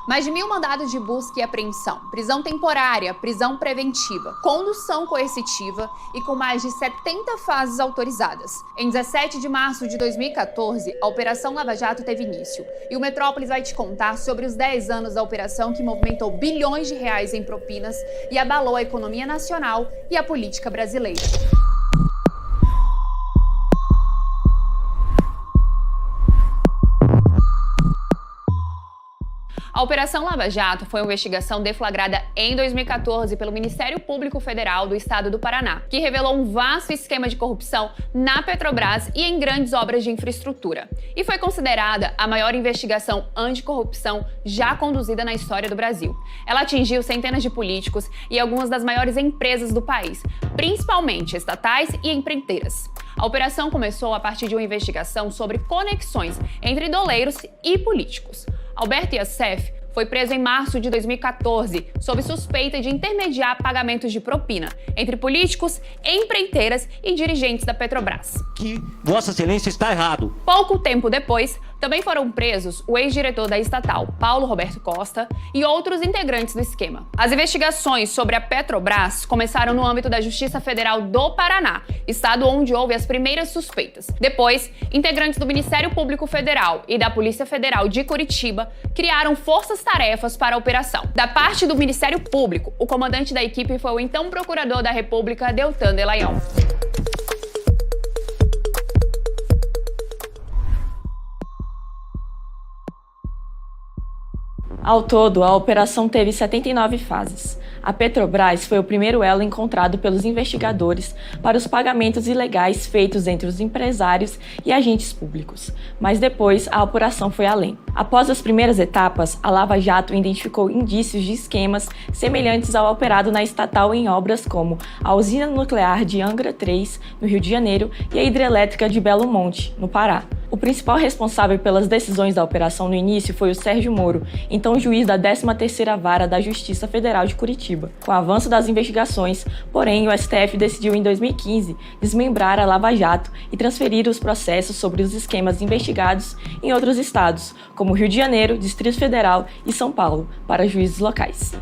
Mais de 1.000 mandados de busca e apreensão, prisão temporária, prisão preventiva, condução coercitiva e com mais de 70 fases autorizadas. Em 17 de março de 2014, a Operação Lava Jato teve início. E o Metrópolis vai te contar sobre os 10 anos da operação que movimentou bilhões de reais em propinas e abalou a economia nacional e a política brasileira. A Operação Lava Jato foi uma investigação deflagrada em 2014 pelo Ministério Público Federal do Estado do Paraná, que revelou um vasto esquema de corrupção na Petrobras e em grandes obras de infraestrutura. E foi considerada a maior investigação anticorrupção já conduzida na história do Brasil. Ela atingiu centenas de políticos e algumas das maiores empresas do país, principalmente estatais e empreiteiras. A operação começou a partir de uma investigação sobre conexões entre doleiros e políticos. Alberto Iacef foi preso em março de 2014 sob suspeita de intermediar pagamentos de propina entre políticos, empreiteiras e dirigentes da Petrobras. Que Vossa Excelência está errado. Pouco tempo depois, também foram presos o ex-diretor da estatal, Paulo Roberto Costa, e outros integrantes do esquema. As investigações sobre a Petrobras começaram no âmbito da Justiça Federal do Paraná, estado onde houve as primeiras suspeitas. Depois, integrantes do Ministério Público Federal e da Polícia Federal de Curitiba criaram forças-tarefas para a operação. Da parte do Ministério Público, o comandante da equipe foi o então Procurador da República, Deltan Dallagnol. Ao todo, a operação teve 79 fases. A Petrobras foi o primeiro elo encontrado pelos investigadores para os pagamentos ilegais feitos entre os empresários e agentes públicos, mas depois a apuração foi além. Após as primeiras etapas, a Lava Jato identificou indícios de esquemas semelhantes ao operado na estatal em obras como a usina nuclear de Angra 3, no Rio de Janeiro, e a hidrelétrica de Belo Monte, no Pará. O principal responsável pelas decisões da operação no início foi o Sérgio Moro, então juiz da 13ª Vara da Justiça Federal de Curitiba. Com o avanço das investigações, porém, o STF decidiu em 2015 desmembrar a Lava Jato e transferir os processos sobre os esquemas investigados em outros estados, como Rio de Janeiro, Distrito Federal e São Paulo, para juízes locais.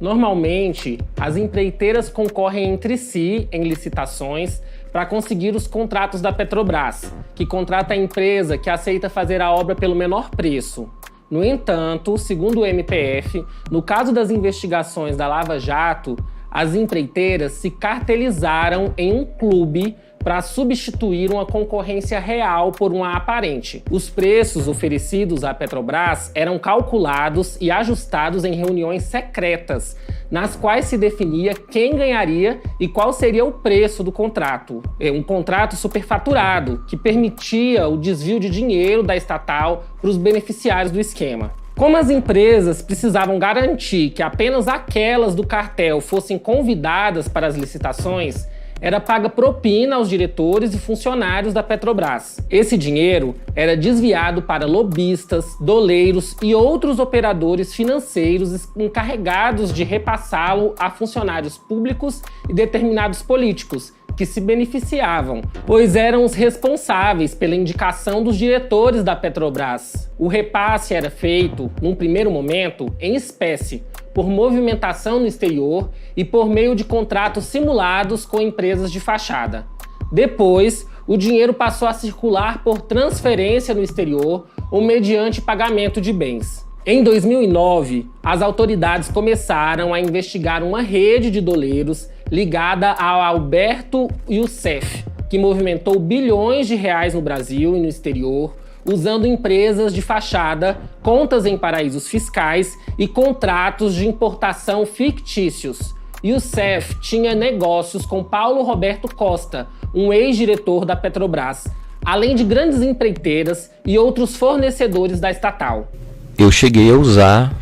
Normalmente, as empreiteiras concorrem entre si em licitações para conseguir os contratos da Petrobras, que contrata a empresa que aceita fazer a obra pelo menor preço. No entanto, segundo o MPF, no caso das investigações da Lava Jato, as empreiteiras se cartelizaram em um clube para substituir uma concorrência real por uma aparente. Os preços oferecidos à Petrobras eram calculados e ajustados em reuniões secretas, nas quais se definia quem ganharia e qual seria o preço do contrato. Um contrato superfaturado, que permitia o desvio de dinheiro da estatal para os beneficiários do esquema. Como as empresas precisavam garantir que apenas aquelas do cartel fossem convidadas para as licitações, era paga propina aos diretores e funcionários da Petrobras. Esse dinheiro era desviado para lobistas, doleiros e outros operadores financeiros encarregados de repassá-lo a funcionários públicos e determinados políticos, que se beneficiavam, pois eram os responsáveis pela indicação dos diretores da Petrobras. O repasse era feito, num primeiro momento, em espécie, por movimentação no exterior e por meio de contratos simulados com empresas de fachada. Depois, o dinheiro passou a circular por transferência no exterior ou mediante pagamento de bens. Em 2009, as autoridades começaram a investigar uma rede de doleiros ligada ao Alberto Iacef, que movimentou bilhões de reais no Brasil e no exterior, usando empresas de fachada, contas em paraísos fiscais e contratos de importação fictícios. Iacef tinha negócios com Paulo Roberto Costa, um ex-diretor da Petrobras, além de grandes empreiteiras e outros fornecedores da estatal. Eu cheguei a usar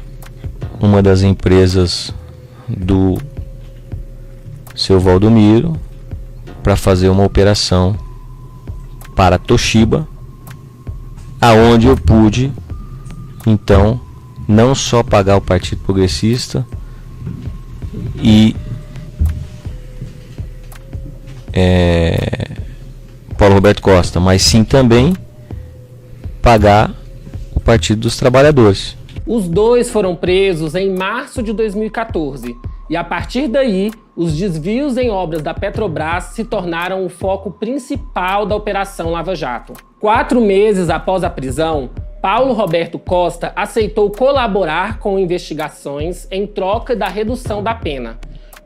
uma das empresas do seu Valdomiro para fazer uma operação para Toshiba, aonde eu pude, então, não só pagar o Partido Progressista e Paulo Roberto Costa, mas sim também pagar o Partido dos Trabalhadores. Os dois foram presos em março de 2014 e, a partir daí, os desvios em obras da Petrobras se tornaram o foco principal da Operação Lava Jato. 4 meses após a prisão, Paulo Roberto Costa aceitou colaborar com investigações em troca da redução da pena.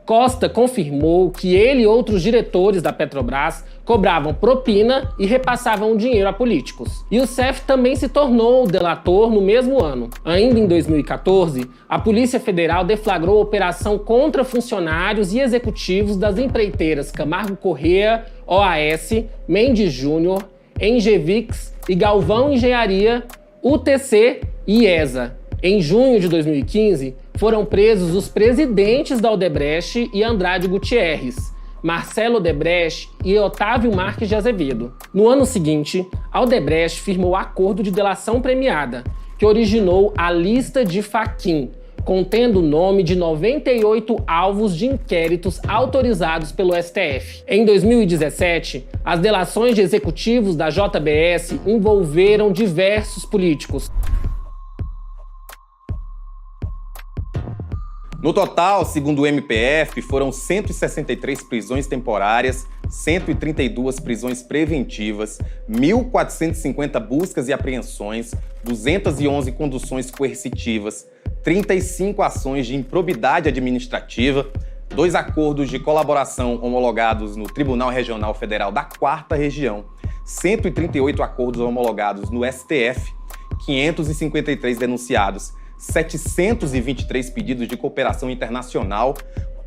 Costa confirmou que ele e outros diretores da Petrobras cobravam propina e repassavam dinheiro a políticos. E o CEF também se tornou delator no mesmo ano. Ainda em 2014, a Polícia Federal deflagrou operação contra funcionários e executivos das empreiteiras Camargo Corrêa, OAS, Mendes Júnior, Engevix e Galvão Engenharia, UTC e IESA. Em junho de 2015, foram presos os presidentes da Odebrecht e Andrade Gutierrez, Marcelo Odebrecht e Otávio Marques de Azevedo. No ano seguinte, a Odebrecht firmou acordo de delação premiada, que originou a lista de Fachin, contendo o nome de 98 alvos de inquéritos autorizados pelo STF. Em 2017, as delações de executivos da JBS envolveram diversos políticos. No total, segundo o MPF, foram 163 prisões temporárias, 132 prisões preventivas, 1.450 buscas e apreensões, 211 conduções coercitivas, 35 ações de improbidade administrativa, 2 acordos de colaboração homologados no Tribunal Regional Federal da 4ª Região, 138 acordos homologados no STF, 553 denunciados, 723 pedidos de cooperação internacional,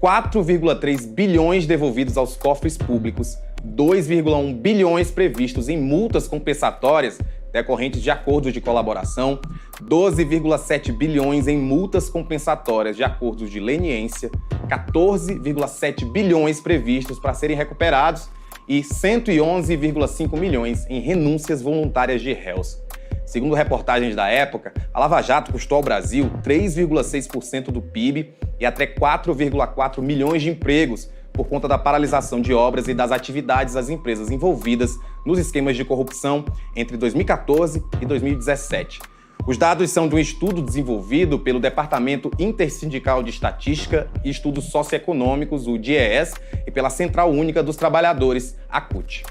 4,3 bilhões devolvidos aos cofres públicos, 2,1 bilhões previstos em multas compensatórias decorrentes de acordos de colaboração, 12,7 bilhões em multas compensatórias de acordos de leniência, 14,7 bilhões previstos para serem recuperados e 111,5 milhões em renúncias voluntárias de réus. Segundo reportagens da época, a Lava Jato custou ao Brasil 3,6% do PIB e até 4,4 milhões de empregos por conta da paralisação de obras e das atividades das empresas envolvidas nos esquemas de corrupção entre 2014 e 2017. Os dados são de um estudo desenvolvido pelo Departamento Intersindical de Estatística e Estudos Socioeconômicos, o DIEES, e pela Central Única dos Trabalhadores, a CUT.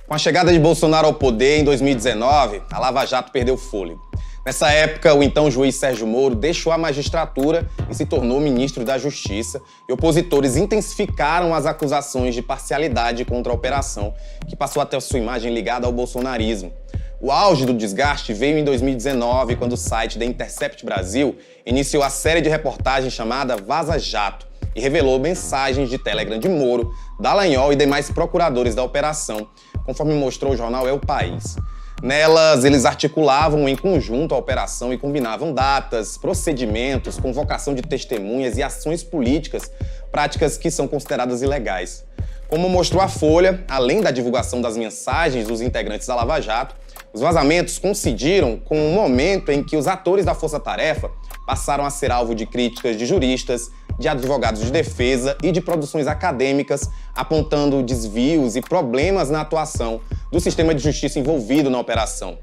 Com a chegada de Bolsonaro ao poder em 2019, a Lava Jato perdeu fôlego. Nessa época, o então juiz Sérgio Moro deixou a magistratura e se tornou ministro da Justiça, e opositores intensificaram as acusações de parcialidade contra a operação, que passou a ter sua imagem ligada ao bolsonarismo. O auge do desgaste veio em 2019, quando o site The Intercept Brasil iniciou a série de reportagens chamada Vaza Jato e revelou mensagens de Telegram de Moro, Dallagnol e demais procuradores da operação, conforme mostrou o jornal É o País. Nelas, eles articulavam em conjunto a operação e combinavam datas, procedimentos, convocação de testemunhas e ações políticas, práticas que são consideradas ilegais. Como mostrou a Folha, além da divulgação das mensagens dos integrantes da Lava Jato, os vazamentos coincidiram com o momento em que os atores da Força Tarefa passaram a ser alvo de críticas de juristas, de advogados de defesa e de produções acadêmicas, apontando desvios e problemas na atuação do sistema de justiça envolvido na operação.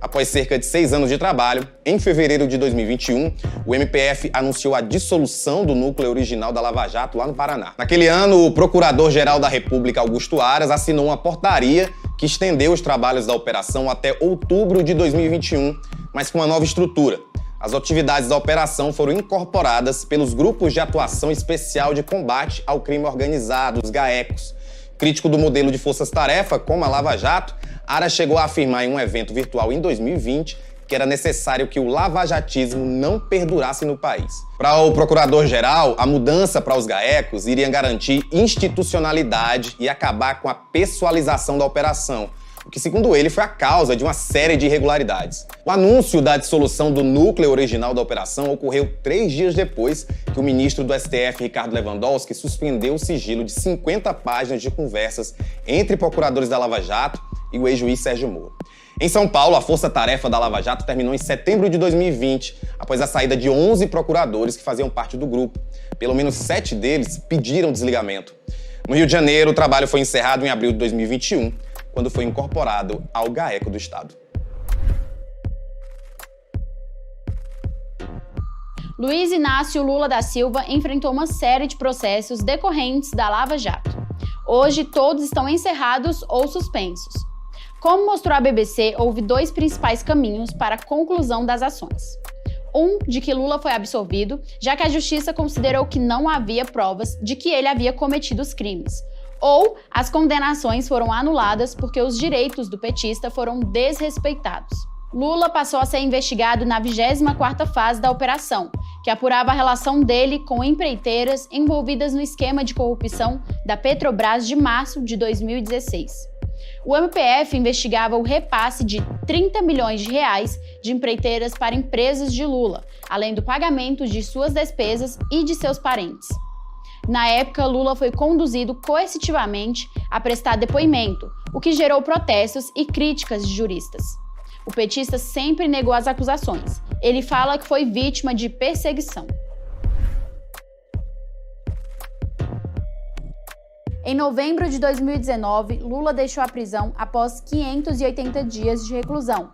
Após cerca de 6 anos de trabalho, em fevereiro de 2021, o MPF anunciou a dissolução do núcleo original da Lava Jato lá no Paraná. Naquele ano, o Procurador-Geral da República, Augusto Aras, assinou uma portaria que estendeu os trabalhos da operação até outubro de 2021, mas com uma nova estrutura. As atividades da operação foram incorporadas pelos Grupos de Atuação Especial de Combate ao Crime Organizado, os GAECOS. Crítico do modelo de forças-tarefa, como a Lava Jato, Aras chegou a afirmar em um evento virtual em 2020 que era necessário que o lavajatismo não perdurasse no país. Para o Procurador-Geral, a mudança para os GAECOS iria garantir institucionalidade e acabar com a pessoalização da operação, o que, segundo ele, foi a causa de uma série de irregularidades. O anúncio da dissolução do núcleo original da operação ocorreu 3 dias depois que o ministro do STF, Ricardo Lewandowski, suspendeu o sigilo de 50 páginas de conversas entre procuradores da Lava Jato e o ex-juiz Sérgio Moro. Em São Paulo, a força-tarefa da Lava Jato terminou em setembro de 2020, após a saída de 11 procuradores que faziam parte do grupo. Pelo menos 7 deles pediram desligamento. No Rio de Janeiro, o trabalho foi encerrado em abril de 2021, quando foi incorporado ao GAECO do Estado. Luiz Inácio Lula da Silva enfrentou uma série de processos decorrentes da Lava Jato. Hoje, todos estão encerrados ou suspensos. Como mostrou a BBC, houve dois principais caminhos para a conclusão das ações. Um, de que Lula foi absolvido, já que a Justiça considerou que não havia provas de que ele havia cometido os crimes. Ou as condenações foram anuladas porque os direitos do petista foram desrespeitados. Lula passou a ser investigado na 24ª fase da operação, que apurava a relação dele com empreiteiras envolvidas no esquema de corrupção da Petrobras de março de 2016. O MPF investigava o repasse de 30 milhões de reais de empreiteiras para empresas de Lula, além do pagamento de suas despesas e de seus parentes. Na época, Lula foi conduzido coercitivamente a prestar depoimento, o que gerou protestos e críticas de juristas. O petista sempre negou as acusações. Ele fala que foi vítima de perseguição. Em novembro de 2019, Lula deixou a prisão após 580 dias de reclusão.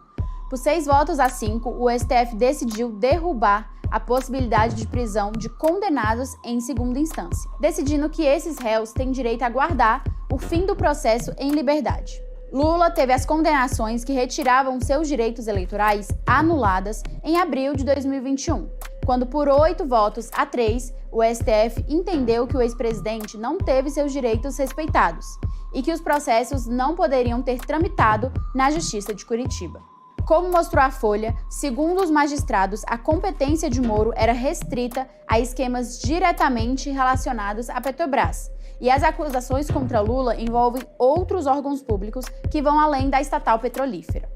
Por 6-5, o STF decidiu derrubar a possibilidade de prisão de condenados em segunda instância, decidindo que esses réus têm direito a aguardar o fim do processo em liberdade. Lula teve as condenações que retiravam seus direitos eleitorais anuladas em abril de 2021, quando por 8-3, o STF entendeu que o ex-presidente não teve seus direitos respeitados e que os processos não poderiam ter tramitado na Justiça de Curitiba. Como mostrou a Folha, segundo os magistrados, a competência de Moro era restrita a esquemas diretamente relacionados à Petrobras, e as acusações contra Lula envolvem outros órgãos públicos que vão além da estatal petrolífera.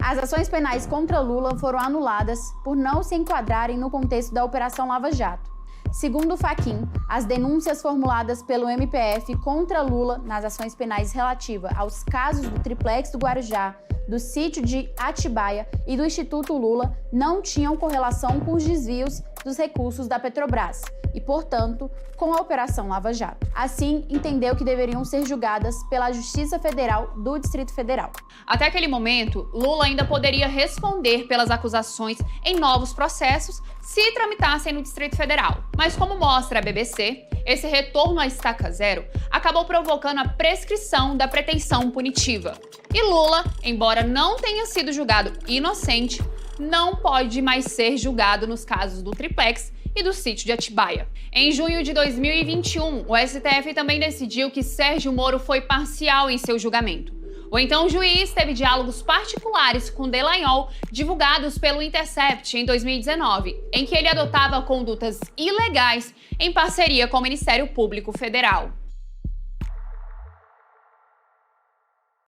As ações penais contra Lula foram anuladas por não se enquadrarem no contexto da Operação Lava Jato. Segundo o Fachin, as denúncias formuladas pelo MPF contra Lula nas ações penais relativas aos casos do Triplex do Guarujá, do sítio de Atibaia e do Instituto Lula não tinham correlação com os desvios dos recursos da Petrobras e, portanto, com a Operação Lava Jato. Assim, entendeu que deveriam ser julgadas pela Justiça Federal do Distrito Federal. Até aquele momento, Lula ainda poderia responder pelas acusações em novos processos se tramitassem no Distrito Federal. Mas como mostra a BBC, esse retorno à estaca zero acabou provocando a prescrição da pretensão punitiva. E Lula, embora não tenha sido julgado inocente, não pode mais ser julgado nos casos do Triplex e do sítio de Atibaia. Em junho de 2021, o STF também decidiu que Sérgio Moro foi parcial em seu julgamento. O então juiz teve diálogos particulares com Dallagnol, divulgados pelo Intercept em 2019, em que ele adotava condutas ilegais em parceria com o Ministério Público Federal.